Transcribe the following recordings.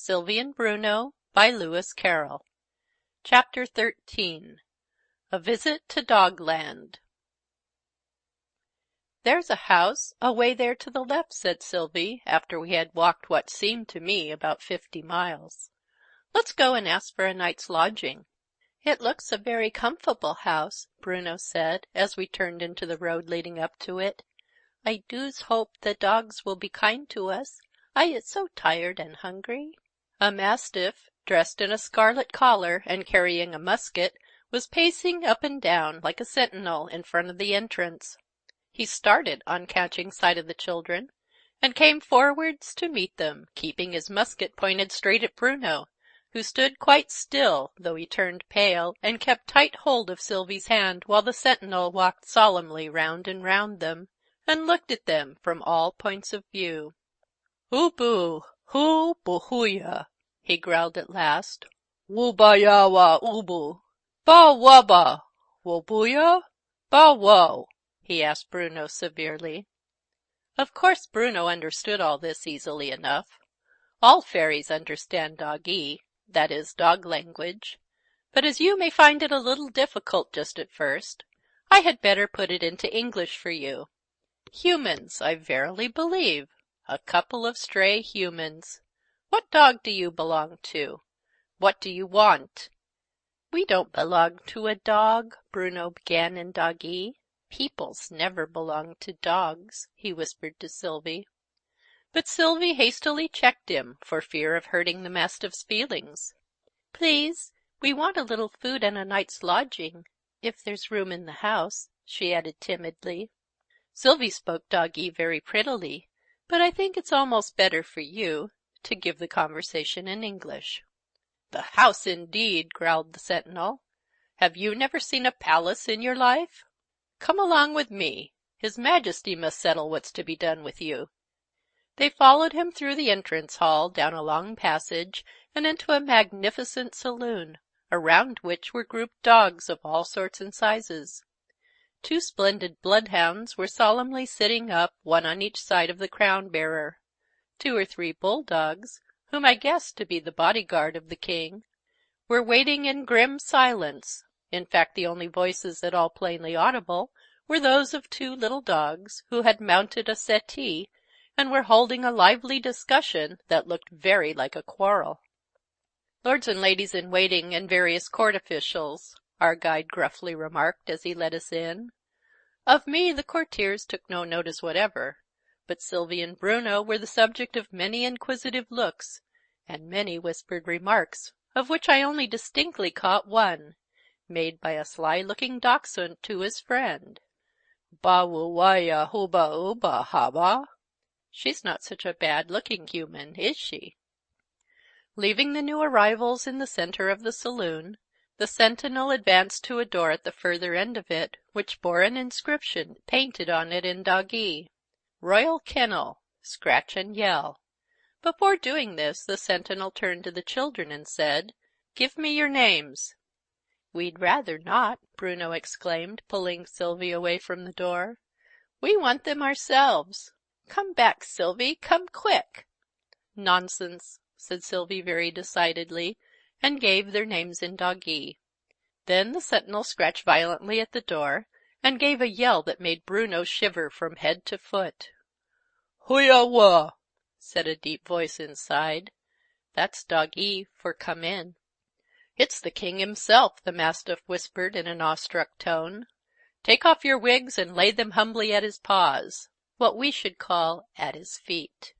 Sylvie and Bruno by Lewis Carroll. Chapter 13. A Visit to Dogland. "There's a house away there to the left," said Sylvie, after we had walked what seemed to me about 50 miles. "Let's go and ask for a night's lodging." "It looks a very comfortable house," Bruno said, as we turned into the road leading up to it. "I doos hope the dogs will be kind to us. I is so tired and hungry." A mastiff, dressed in a scarlet collar and carrying a musket, was pacing up and down like a sentinel in front of the entrance. He started on catching sight of the children, and came forwards to meet them, keeping his musket pointed straight at Bruno, who stood quite still, though he turned pale, and kept tight hold of Sylvie's hand while the sentinel walked solemnly round and round them, and looked at them from all points of view. "Ubu, hu buhuya," he growled at last. "Wubayawa ubu. Ba waba, wobuya? Ba wo?" he asked Bruno severely. Of course Bruno understood all this easily enough. All fairies understand Doggee, that is, dog language, but as you may find it a little difficult just at first, I had better put it into English for you. Humans, I verily believe. A couple of stray humans. What dog do you belong to? What do you want?" "We don't belong to a dog," Bruno began in Doggee. "Peoples never belong to dogs," he whispered to Sylvie. But Sylvie hastily checked him, for fear of hurting the mastiff's feelings. "Please, we want a little food and a night's lodging, if there's room in the house," she added timidly. Sylvie spoke Doggee very prettily, but I think it's almost better for you to give the conversation in English. "The house, indeed!" growled the sentinel. "Have you never seen a palace in your life? Come along with me. His Majesty must settle what's to be done with you." They followed him through the entrance hall, down a long passage, and into a magnificent saloon, around which were grouped dogs of all sorts and sizes. 2 splendid bloodhounds were solemnly sitting up, one on each side of the crown-bearer. 2 or 3 bulldogs, whom I guessed to be the bodyguard of the king, were waiting in grim silence. In fact, the only voices at all plainly audible were those of 2 little dogs, who had mounted a settee, and were holding a lively discussion that looked very like a quarrel. "Lords and ladies in waiting and various court officials," our guide gruffly remarked as he led us in. Of me the courtiers took no notice whatever, but Sylvie and Bruno were the subject of many inquisitive looks, and many whispered remarks, of which I only distinctly caught one, made by a sly-looking dachshund to his friend. "Ba-wu-waya huba-uba haba." She's not such a bad-looking human, is she? Leaving the new arrivals in the center of the saloon, the sentinel advanced to a door at the further end of it, which bore an inscription painted on it in Doggee: "Royal Kennel, Scratch and Yell." Before doing this, the sentinel turned to the children and said, "Give me your names." "We'd rather not," Bruno exclaimed, pulling Sylvie away from the door. "We want them ourselves. Come back, Sylvie, come quick." "Nonsense," said Sylvie very decidedly, and gave their names in Doggee. Then the sentinel scratched violently at the door, and gave a yell that made Bruno shiver from head to foot. "Huya-wa!" said a deep voice inside. That's Doggee for "come in." "It's the king himself," the mastiff whispered in an awestruck tone. "Take off your wigs and lay them humbly at his paws," what we should call at his feet.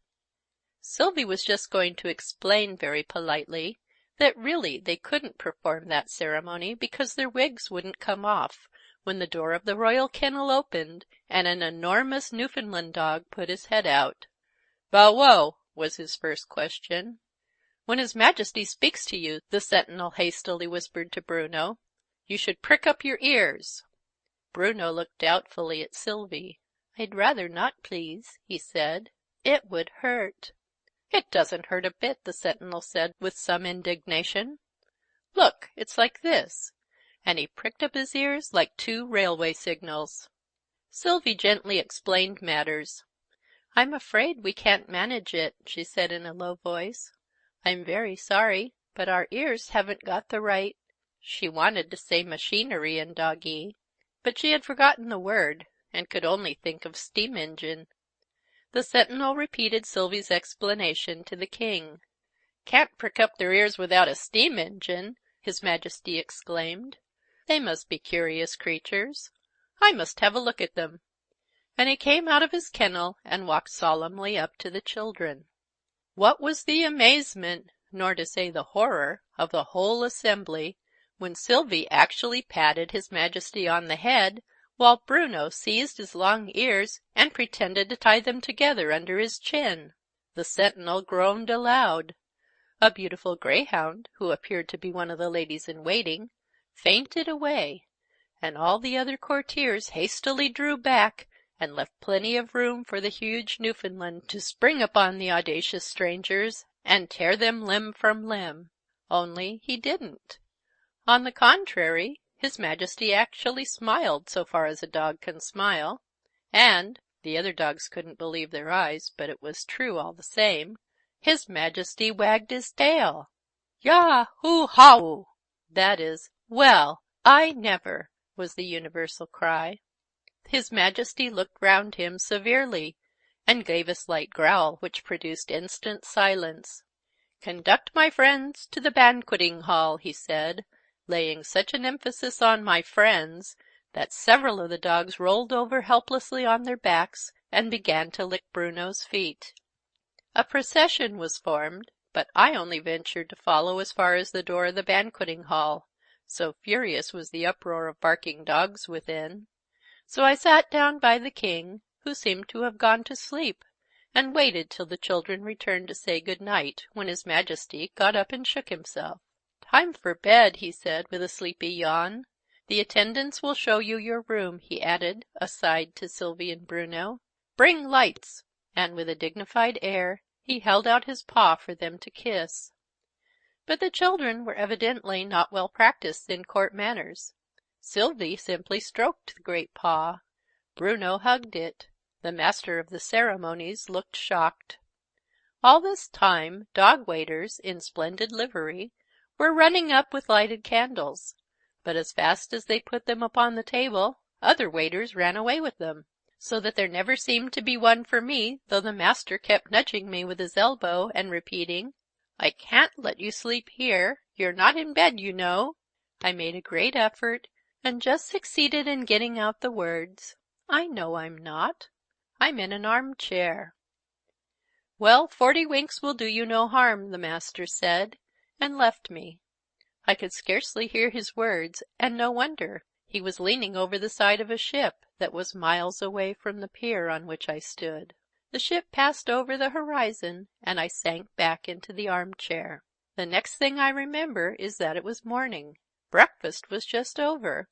Sylvie was just going to explain very politely that really they couldn't perform that ceremony because their wigs wouldn't come off, when the door of the royal kennel opened, and an enormous Newfoundland dog put his head out. "Bow wow," was his first question. "When His Majesty speaks to you," the sentinel hastily whispered to Bruno, "you should prick up your ears." Bruno looked doubtfully at Sylvie. "I'd rather not, please," he said. "It would hurt." "It doesn't hurt a bit," the sentinel said with some indignation. "Look, it's like this," and he pricked up his ears like 2 railway signals. Sylvie gently explained matters. "I'm afraid we can't manage it," she said in a low voice. "I'm very sorry, but our ears haven't got the right—" She wanted to say machinery in Doggee, but she had forgotten the word, and could only think of steam engine. The sentinel repeated Sylvie's explanation to the king. "Can't prick up their ears without a steam engine!" his Majesty exclaimed. "They must be curious creatures. I must have a look at them." And he came out of his kennel and walked solemnly up to the children. What was the amazement, nor to say the horror, of the whole assembly, when Sylvie actually patted his Majesty on the head, while Bruno seized his long ears and pretended to tie them together under his chin! The sentinel groaned aloud. A beautiful greyhound, who appeared to be one of the ladies-in-waiting, fainted away, and all the other courtiers hastily drew back, and left plenty of room for the huge Newfoundland to spring upon the audacious strangers and tear them limb from limb. Only he didn't. On the contrary, his Majesty actually smiled, so far as a dog can smile, and the other dogs couldn't believe their eyes, but it was true all the same. His Majesty wagged his tail. "Yah-hoo-haw!" That is, "Well, I never!" was the universal cry. His Majesty looked round him severely, and gave a slight growl which produced instant silence. "Conduct my friends to the banqueting hall," he said, laying such an emphasis on "my friends" that several of the dogs rolled over helplessly on their backs and began to lick Bruno's feet. A procession was formed, but I only ventured to follow as far as the door of the banqueting hall, so furious was the uproar of barking dogs within. So I sat down by the king, who seemed to have gone to sleep, and waited till the children returned to say good night, when his Majesty got up and shook himself. "Time for bed," he said, with a sleepy yawn. "The attendants will show you your room," he added, aside to Sylvie and Bruno. "Bring lights!" And with a dignified air he held out his paw for them to kiss. But the children were evidently not well practised in court manners. Sylvie simply stroked the great paw. Bruno hugged it. The master of the ceremonies looked shocked. All this time dog-waiters, in splendid livery, were running up with lighted candles, but as fast as they put them upon the table, other waiters ran away with them, so that there never seemed to be one for me, though the master kept nudging me with his elbow, and repeating, "I can't let you sleep here. You're not in bed, you know." I made a great effort, and just succeeded in getting out the words, "I know I'm not. I'm in an armchair." "Well, 40 winks will do you no harm," the master said, and left me. I could scarcely hear his words, and no wonder. He was leaning over the side of a ship that was miles away from the pier on which I stood. The ship passed over the horizon, and I sank back into the armchair. The next thing I remember is that it was morning. Breakfast was just over.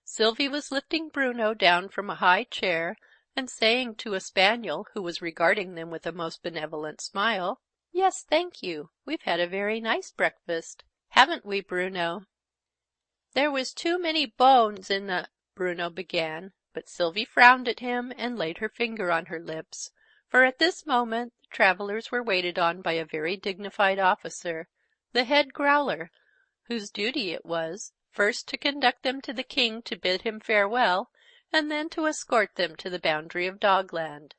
Sylvie was lifting Bruno down from a high chair, and saying to a spaniel, who was regarding them with a most benevolent smile, "Yes, thank you. We've had a very nice breakfast. Haven't we, Bruno?" "There was too many bones in the—" Bruno began, but Sylvie frowned at him and laid her finger on her lips, for at this moment the travellers were waited on by a very dignified officer, the head growler, whose duty it was, first to conduct them to the king to bid him farewell, and then to escort them to the boundary of Dogland.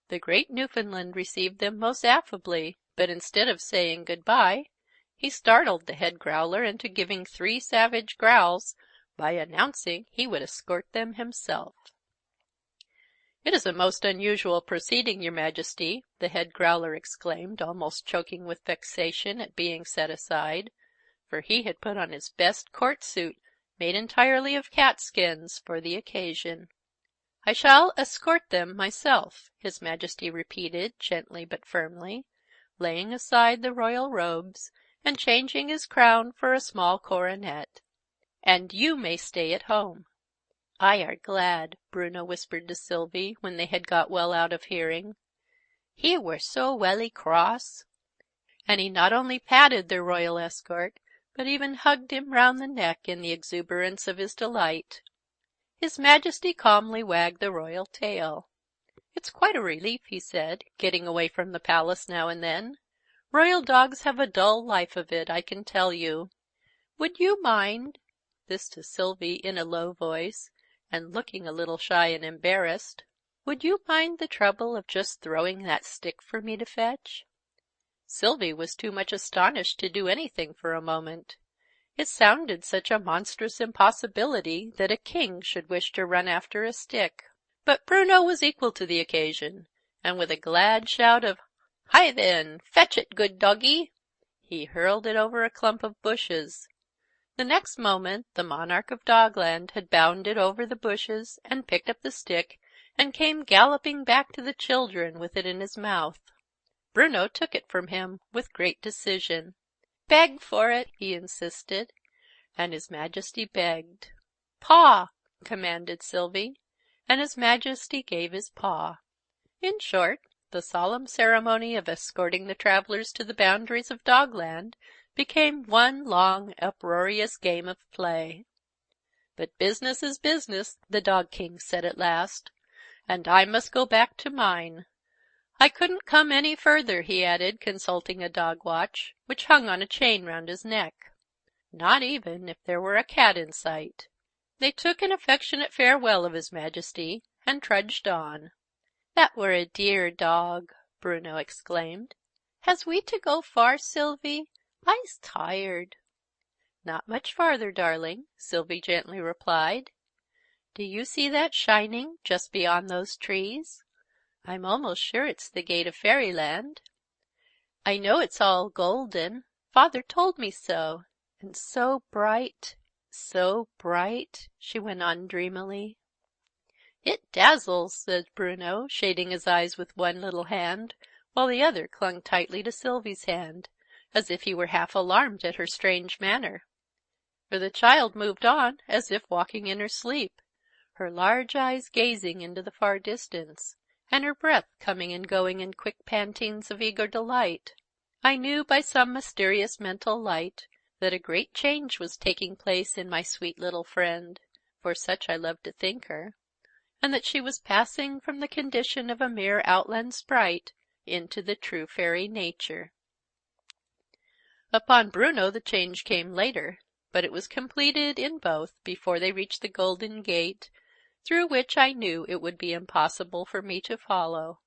The great Newfoundland received them most affably, but instead of saying good-bye, he startled the head growler into giving 3 savage growls by announcing he would escort them himself. "It is a most unusual proceeding, your Majesty," the head growler exclaimed, almost choking with vexation at being set aside, for he had put on his best court suit, made entirely of cat-skins, for the occasion. "I shall escort them myself," his Majesty repeated, gently but firmly, laying aside the royal robes, and changing his crown for a small coronet. "And you may stay at home." "I are glad," Bruno whispered to Sylvie, when they had got well out of hearing. "He were so welly cross." And he not only patted their royal escort, but even hugged him round the neck in the exuberance of his delight. His Majesty calmly wagged the royal tail. "It's quite a relief," he said, "getting away from the palace now and then. Royal dogs have a dull life of it, I can tell you. Would you mind," this to Sylvie in a low voice, and looking a little shy and embarrassed, "would you mind the trouble of just throwing that stick for me to fetch?" Sylvie was too much astonished to do anything for a moment. It sounded such a monstrous impossibility that a king should wish to run after a stick. But Bruno was equal to the occasion, and with a glad shout of "Hi then! Fetch it, good doggie!" he hurled it over a clump of bushes. The next moment the monarch of Dogland had bounded over the bushes and picked up the stick and came galloping back to the children with it in his mouth. Bruno took it from him with great decision. "Beg for it," he insisted, and his Majesty begged. "Paw!" commanded Sylvie, and his Majesty gave his paw. In short, the solemn ceremony of escorting the travellers to the boundaries of Dogland became one long, uproarious game of play. "But business is business," the Dog King said at last, "and I must go back to mine. I couldn't come any further," he added, consulting a dog watch, which hung on a chain round his neck. "Not even if there were a cat in sight." They took an affectionate farewell of his Majesty, and trudged on. "That were a dear dog!" Bruno exclaimed. "Has we to go far, Sylvie? I's tired." "Not much farther, darling," Sylvie gently replied. "Do you see that shining just beyond those trees? I'm almost sure it's the gate of Fairyland. I know it's all golden. Father told me so. And so so bright," she went on dreamily. "It dazzles," said Bruno, shading his eyes with one little hand, while the other clung tightly to Sylvie's hand, as if he were half alarmed at her strange manner. For the child moved on as if walking in her sleep, her large eyes gazing into the far distance, and her breath coming and going in quick pantings of eager delight. I knew by some mysterious mental light that a great change was taking place in my sweet little friend, for such I loved to think her, and that she was passing from the condition of a mere outland sprite into the true fairy nature. Upon Bruno the change came later, but it was completed in both before they reached the golden gate, through which I knew it would be impossible for me to follow.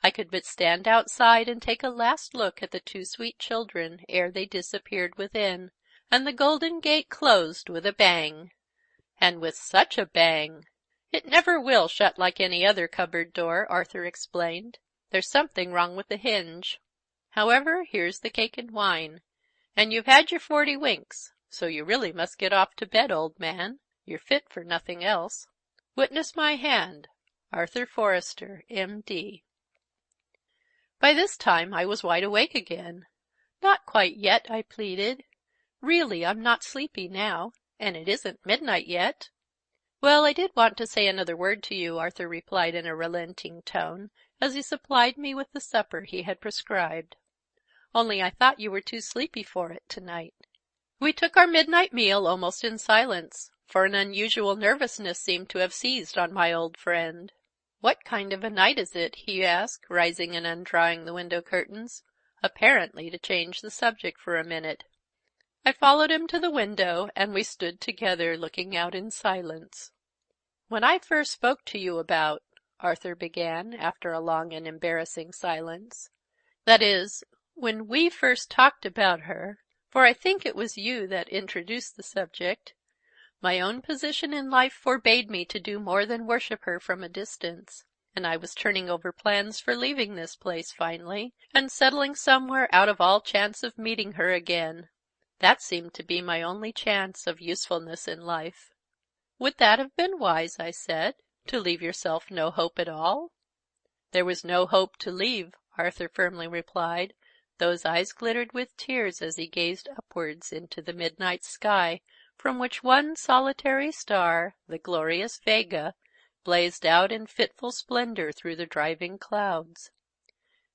I could but stand outside and take a last look at the two sweet children ere they disappeared within, and the golden gate closed with a bang. And with such a bang! "It never will shut like any other cupboard door," Arthur explained. "There's something wrong with the hinge. However, here's the cake and wine. And you've had your 40 winks, so you really must get off to bed, old man. You're fit for nothing else. Witness my hand, Arthur Forester, M.D." By this time I was wide awake again. "Not quite yet," I pleaded. "Really, I'm not sleepy now, and it isn't midnight yet." "Well, I did want to say another word to you," Arthur replied in a relenting tone, as he supplied me with the supper he had prescribed. "Only I thought you were too sleepy for it tonight." We took our midnight meal almost in silence, for an unusual nervousness seemed to have seized on my old friend. "What kind of a night is it?" he asked, rising and undrawing the window curtains, apparently to change the subject for a minute. I followed him to the window, and we stood together looking out in silence. "When I first spoke to you about," Arthur began, after a long and embarrassing silence, "that is, when we first talked about her, for I think it was you that introduced the subject, my own position in life forbade me to do more than worship her from a distance, and I was turning over plans for leaving this place finally, and settling somewhere out of all chance of meeting her again. That seemed to be my only chance of usefulness in life." "Would that have been wise," I said, "to leave yourself no hope at all?" "There was no hope to leave," Arthur firmly replied, though his eyes glittered with tears as he gazed upwards into the midnight sky, from which one solitary star, the glorious Vega, blazed out in fitful splendor through the driving clouds.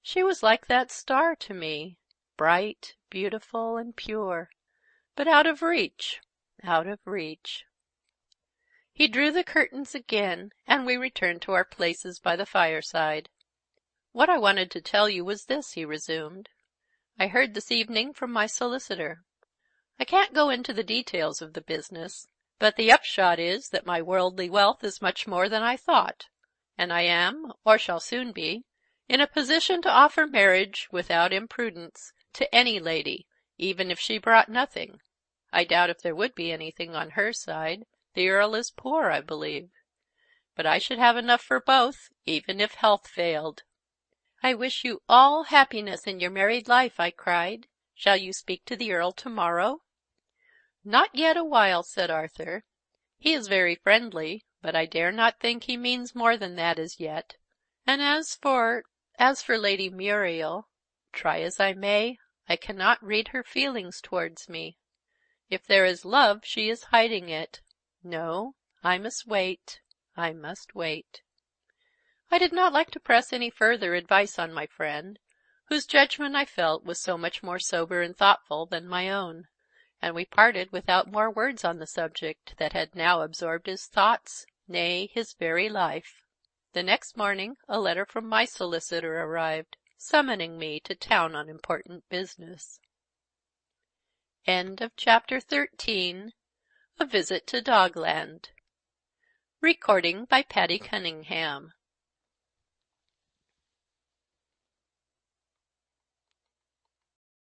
"She was like that star to me, bright, beautiful, and pure, but out of reach, out of reach." He drew the curtains again, and we returned to our places by the fireside. "What I wanted to tell you was this," he resumed. I heard this evening from my solicitor. I can't go into the details of the business, but the upshot is that my worldly wealth is much more than I thought, and I am, or shall soon be, in a position to offer marriage, without imprudence, to any lady, even if she brought nothing. I doubt if there would be anything on her side. The Earl is poor, I believe. But I should have enough for both, even if health failed. "I wish you all happiness in your married life," I cried. "Shall you speak to the Earl to-morrow?" "Not yet awhile," said Arthur. "He is very friendly, but I dare not think he means more than that as yet. And as for Lady Muriel, try as I may, I cannot read her feelings towards me. If there is love, she is hiding it. No, I must wait, I must wait." I did not like to press any further advice on my friend, whose judgment I felt was so much more sober and thoughtful than my own, and we parted without more words on the subject that had now absorbed his thoughts, nay, his very life. The next morning a letter from my solicitor arrived, summoning me to town on important business. Chapter 13. A Visit to Dogland. Recording by Patty Cunningham.